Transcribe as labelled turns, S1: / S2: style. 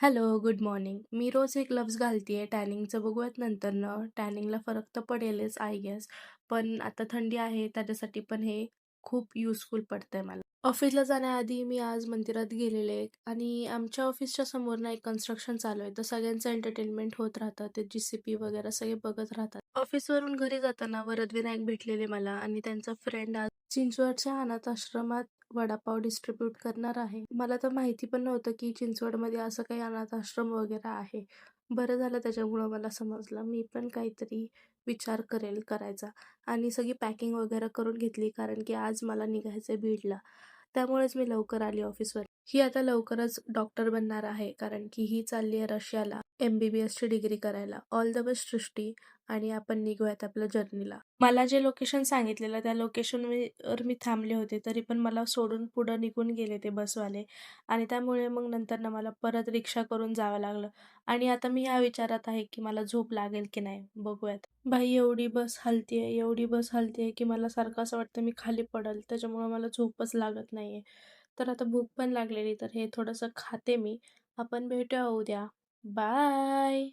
S1: Hello, good morning. मी रोज हे ग्लोव्हज घालतीये. टॅनिंगचं बघूयात नंतरनं. टॅनिंगला फरक तर पडेलच आय गेस. पण आता थंडी आहे त्याच्यासाठी पण हे खूप युजफुल पडतंय मला. ऑफिसला जाण्याआधी मी आज मंदिरात गेलेले आणि आमच्या ऑफिसच्या समोर ना एक कन्स्ट्रक्शन चालू आहे. तर सगळ्यांचं एंटरटेनमेंट होत राहतं. ते जीसीपी वगैरे सगळे बघत राहतात. ऑफिसवरून घरी जाताना वरदविनायक भेटलेले मला आणि त्यांचा फ्रेंड आज चिंचवडच्या अनाथ आश्रमात वडापाव डिस्ट्रीब्यूट करणार आहे. मला तर माहिती पण नव्हतं की चिंचवडमध्ये असं काही अनाथ आश्रम वगैरे आहे. बरं झालं त्याच्यामुळं मला समजलं. मी पण काहीतरी विचार करेल करायचा आणि सगळी पॅकिंग वगैरे करून घेतली कारण की आज मला निघायचंय बीडला. त्यामुळेच मी लवकर आली ऑफिसवर. ही आता लवकरच डॉक्टर बनणार आहे कारण की ही चालली आहे रशियाला MBBSची डिग्री करायला. ऑल द बेस्ट सृष्टी आणि आपण निघूयात आपल्या जर्नीला. मला जे लोकेशन सांगितलेलं त्या लोकेशनवर मी थांबले होते तरी पण मला सोडून पुढं निघून गेले ते बसवाले आणि त्यामुळे मग नंतर मला परत रिक्षा करून जावं लागलं आणि आता मी ह्या विचारात आहे की मला झोप लागेल की नाही बघूयात. भाई एवढी बस हलतीये की मला सारखं असं वाटतं मी खाली पडेल त्याच्यामुळे मला झोपच लागत नाहीये. तर आता भूक पण लागलेली तर हे थोडंसं खाते मी. आपण भेटूया उद्या. बाय.